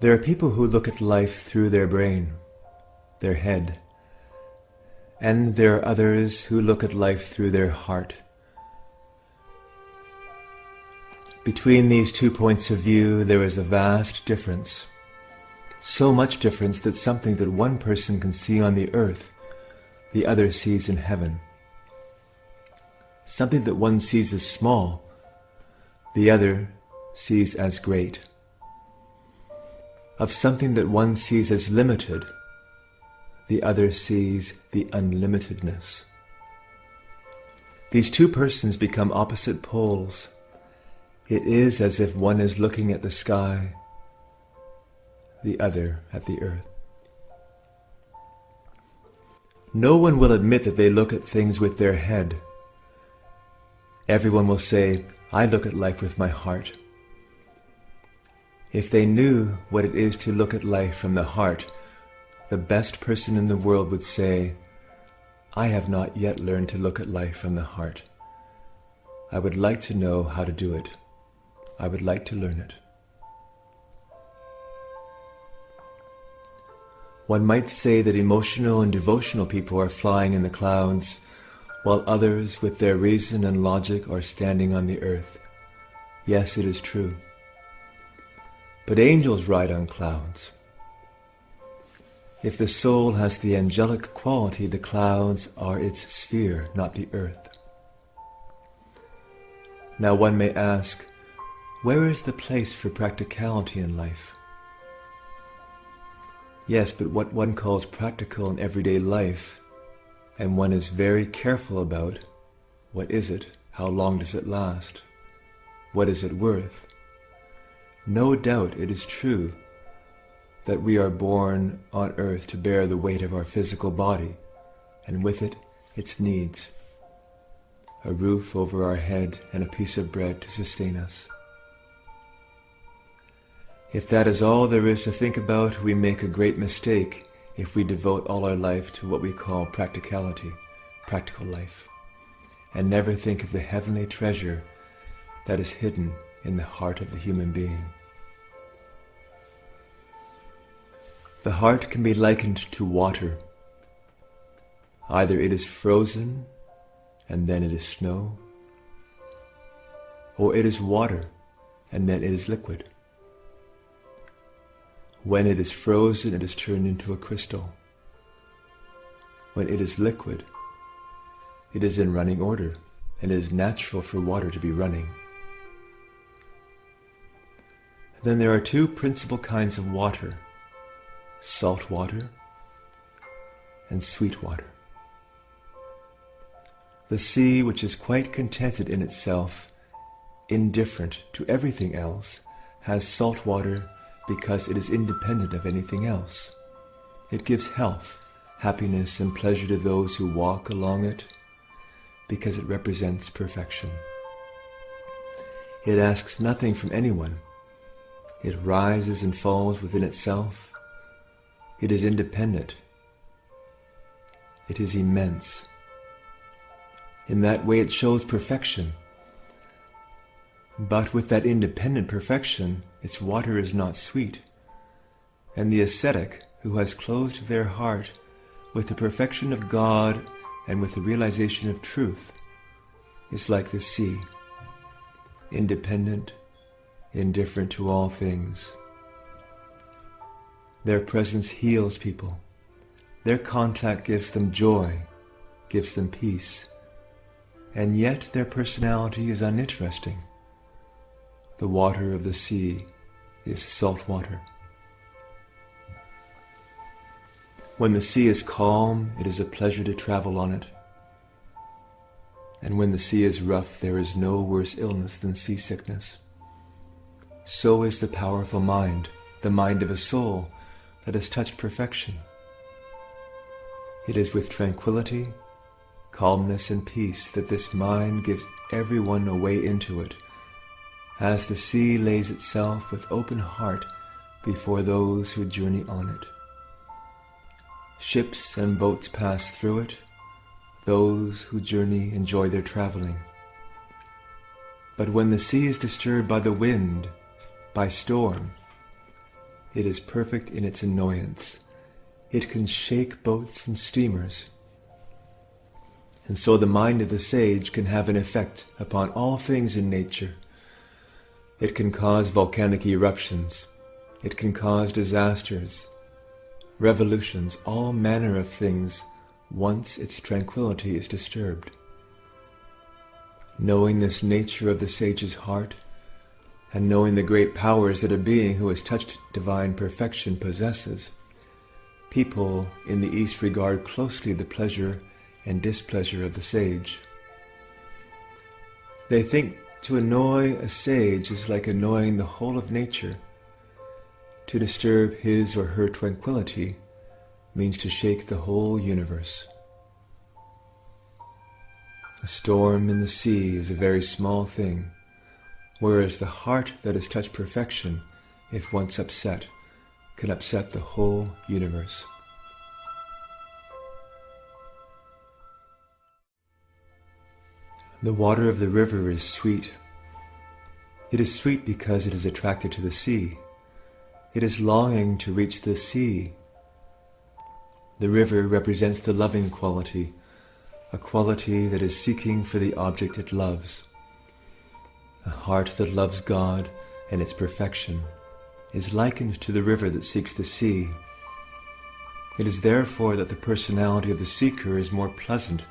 There are people who look at life through their brain, their head, and there are others who look at life through their heart. Between these 2 points of view there is a vast difference, so much difference that something that one person can see on the earth, the other sees in heaven. Something that one sees as small, the other sees as great. Of something that one sees as limited, the other sees the unlimitedness. These 2 persons become opposite poles. It is as if one is looking at the sky, the other at the earth. No one will admit that they look at things with their head. Everyone will say, I look at life with my heart. If they knew what it is to look at life from the heart, the best person in the world would say, I have not yet learned to look at life from the heart. I would like to know how to do it. I would like to learn it. One might say that emotional and devotional people are flying in the clouds, while others with their reason and logic are standing on the earth. Yes, it is true. But angels ride on clouds. If the soul has the angelic quality, the clouds are its sphere, not the earth. Now one may ask, where is the place for practicality in life? Yes, but what one calls practical in everyday life, and one is very careful about, what is it? How long does it last? What is it worth? No doubt it is true that we are born on earth to bear the weight of our physical body, and with it, its needs. A roof over our head and a piece of bread to sustain us. If that is all there is to think about, we make a great mistake if we devote all our life to what we call practicality, practical life, and never think of the heavenly treasure that is hidden in the heart of the human being. The heart can be likened to water. Either it is frozen and then it is snow, or it is water and then it is liquid. When it is frozen, it is turned into a crystal. When it is liquid, it is in running order, and it is natural for water to be running. Then there are 2 principal kinds of water: salt water and sweet water. The sea, which is quite contented in itself, indifferent to everything else, has salt water because it is independent of anything else. It gives health, happiness, and pleasure to those who walk along it because it represents perfection. It asks nothing from anyone. It rises and falls within itself. It is independent. It is immense. In that way it shows perfection. But with that independent perfection, its water is not sweet. And the ascetic, who has closed their heart with the perfection of God and with the realization of truth, is like the sea, independent, indifferent to all things. Their presence heals people. Their contact gives them joy, gives them peace, and yet their personality is uninteresting. The water of the sea is salt water. When the sea is calm, it is a pleasure to travel on it. And when the sea is rough, there is no worse illness than seasickness. So is the powerful mind, the mind of a soul that has touched perfection. It is with tranquility, calmness, and peace that this mind gives everyone a way into it, as the sea lays itself with open heart before those who journey on it. Ships and boats pass through it. Those who journey enjoy their traveling. But when the sea is disturbed by the wind, by storm, it is perfect in its annoyance. It can shake boats and steamers. And so the mind of the sage can have an effect upon all things in nature. It can cause volcanic eruptions. It can cause disasters, revolutions, all manner of things once its tranquility is disturbed. Knowing this nature of the sage's heart, and knowing the great powers that a being who has touched divine perfection possesses, people in the East regard closely the pleasure and displeasure of the sage. They think to annoy a sage is like annoying the whole of nature. To disturb his or her tranquility means to shake the whole universe. A storm in the sea is a very small thing, whereas the heart that has touched perfection, if once upset, can upset the whole universe. The water of the river is sweet. It is sweet because it is attracted to the sea. It is longing to reach the sea. The river represents the loving quality, a quality that is seeking for the object it loves. A heart that loves God and its perfection is likened to the river that seeks the sea. It is therefore that the personality of the seeker is more pleasant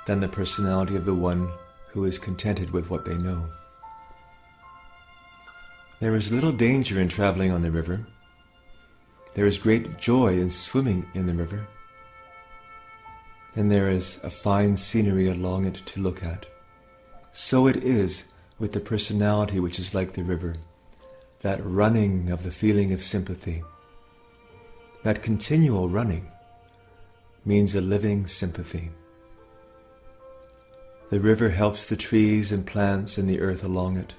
than the personality of the one who is contented with what they know. There is little danger in traveling on the river. There is great joy in swimming in the river. And there is a fine scenery along it to look at. So it is with the personality which is like the river, that running of the feeling of sympathy. That continual running means a living sympathy. The river helps the trees and plants and the earth along it.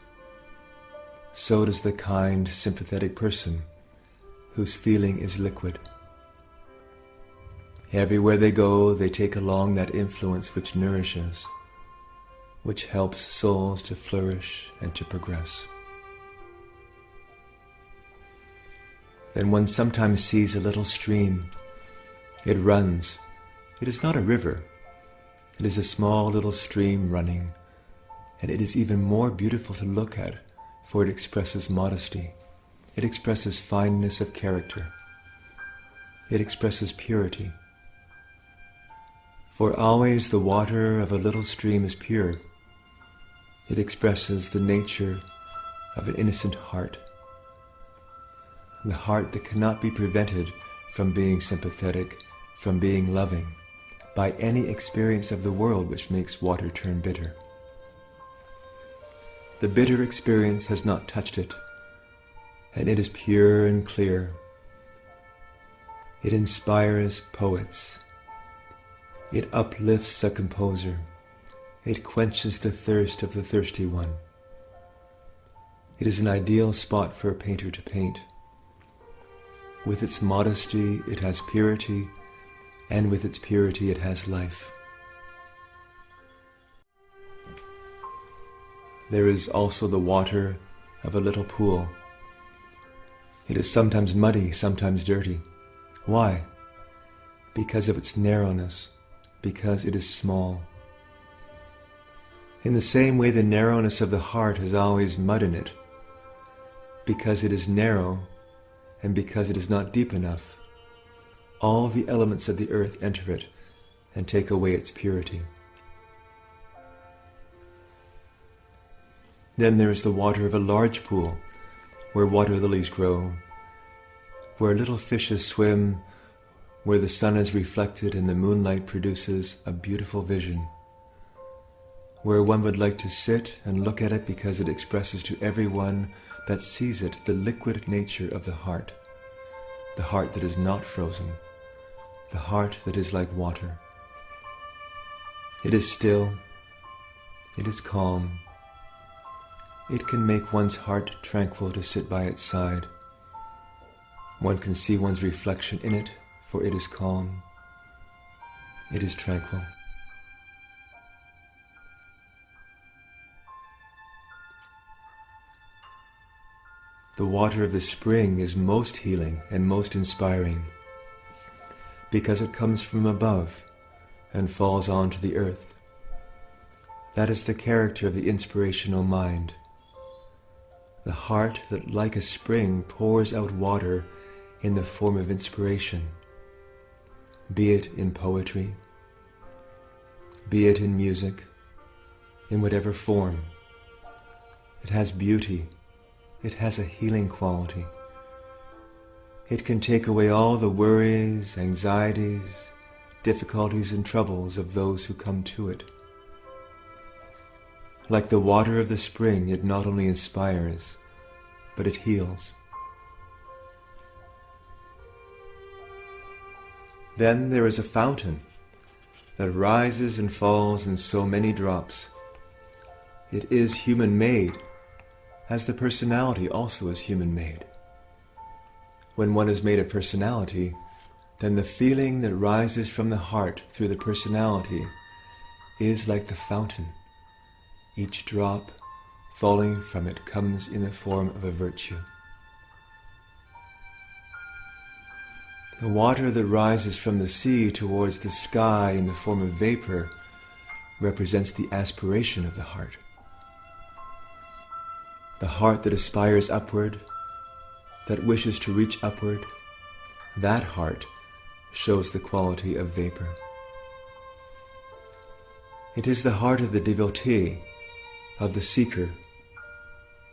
So does the kind, sympathetic person whose feeling is liquid. Everywhere they go, they take along that influence which nourishes, which helps souls to flourish and to progress. Then one sometimes sees a little stream. It runs. It is not a river. It is a small little stream running, and it is even more beautiful to look at, for it expresses modesty. It expresses fineness of character. It expresses purity. For always the water of a little stream is pure. It expresses the nature of an innocent heart, the heart that cannot be prevented from being sympathetic, from being loving, by any experience of the world which makes water turn bitter. The bitter experience has not touched it, and it is pure and clear. It inspires poets. It uplifts a composer. It quenches the thirst of the thirsty one. It is an ideal spot for a painter to paint. With its modesty, it has purity, and with its purity it has life. There is also the water of a little pool. It is sometimes muddy, sometimes dirty. Why? Because of its narrowness, because it is small. In the same way, the narrowness of the heart has always mud in it, because it is narrow and because it is not deep enough. All the elements of the earth enter it and take away its purity. Then there is the water of a large pool, where water lilies grow, where little fishes swim, where the sun is reflected and the moonlight produces a beautiful vision, where one would like to sit and look at it because it expresses to everyone that sees it the liquid nature of the heart that is not frozen, the heart that is like water. It is still, it is calm. It can make one's heart tranquil to sit by its side. One can see one's reflection in it, for it is calm. It is tranquil. the water of the spring is most healing and most inspiring because it comes from above and falls onto the earth. That is the character of the inspirational mind. The heart that, like a spring, pours out water in the form of inspiration, be it in poetry, be it in music, in whatever form. It has beauty. It has a healing quality. It can take away all the worries, anxieties, difficulties and troubles of those who come to it. Like the water of the spring, it not only inspires, but it heals. Then there is a fountain that rises and falls in so many drops. It is human-made, as the personality also is human-made. When one is made a personality, then the feeling that rises from the heart through the personality is like the fountain. Each drop falling from it comes in the form of a virtue. The water that rises from the sea towards the sky in the form of vapor represents the aspiration of the heart. The heart that aspires upward, that wishes to reach upward, that heart shows the quality of vapor. It is the heart of the devotee, of the seeker,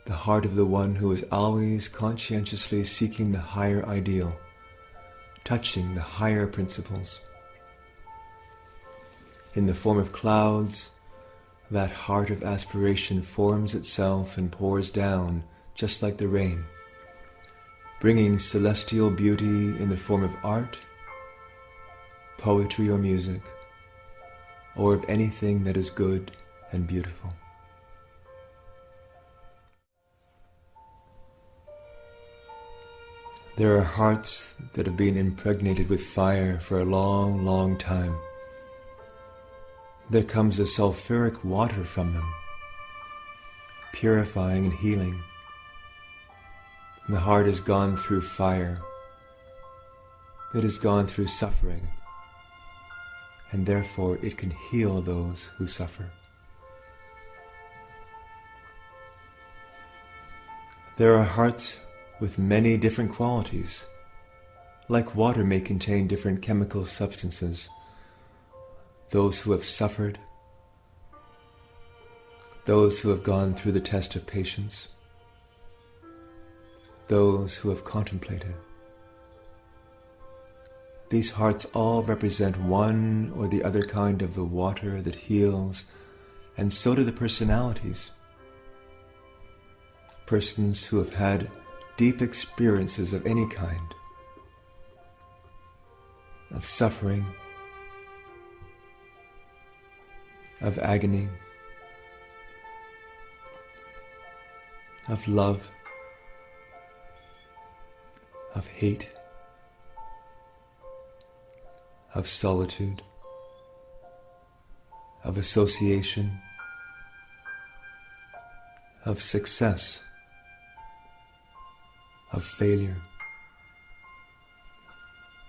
the heart of the one who is always conscientiously seeking the higher ideal, touching the higher principles. In the form of clouds, that heart of aspiration forms itself and pours down just like the rain, bringing celestial beauty in the form of art, poetry or music, or of anything that is good and beautiful. There are hearts that have been impregnated with fire for a long, long time. There comes a sulfuric water from them, purifying and healing. The heart has gone through fire. It has gone through suffering, and therefore it can heal those who suffer. There are hearts with many different qualities. Like water may contain different chemical substances. Those who have suffered, those who have gone through the test of patience, those who have contemplated. These hearts all represent one or the other kind of the water that heals, and so do the personalities. Persons who have had deep experiences of any kind, of suffering, of agony, of love, of hate, of solitude, of association, of success, of failure.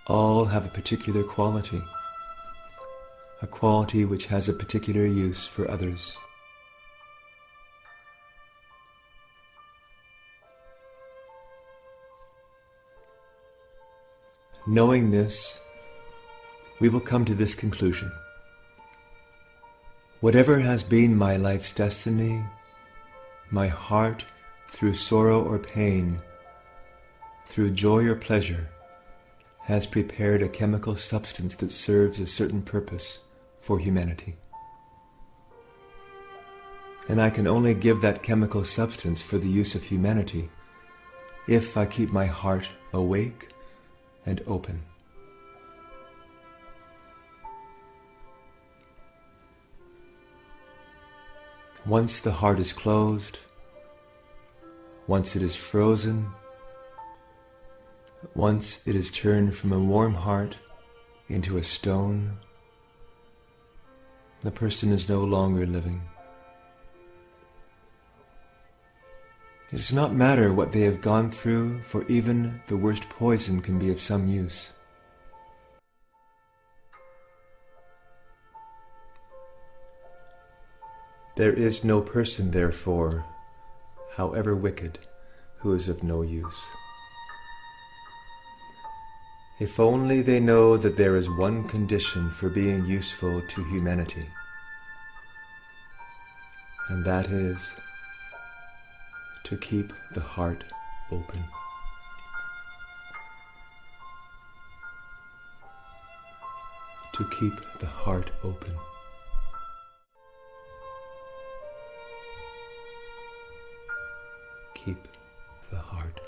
All have a particular quality, a quality which has a particular use for others. Knowing this, we will come to this conclusion. Whatever has been my life's destiny, my heart, through sorrow or pain, through joy or pleasure, has prepared a chemical substance that serves a certain purpose for humanity. And I can only give that chemical substance for the use of humanity if I keep my heart awake and open. Once the heart is closed, once it is frozen, once it is turned from a warm heart into a stone, the person is no longer living. It does not matter what they have gone through, for even the worst poison can be of some use. There is no person, therefore, however wicked, who is of no use. If only they know that there is one condition for being useful to humanity, and that is to keep the heart open. To keep the heart open. Keep the heart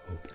open.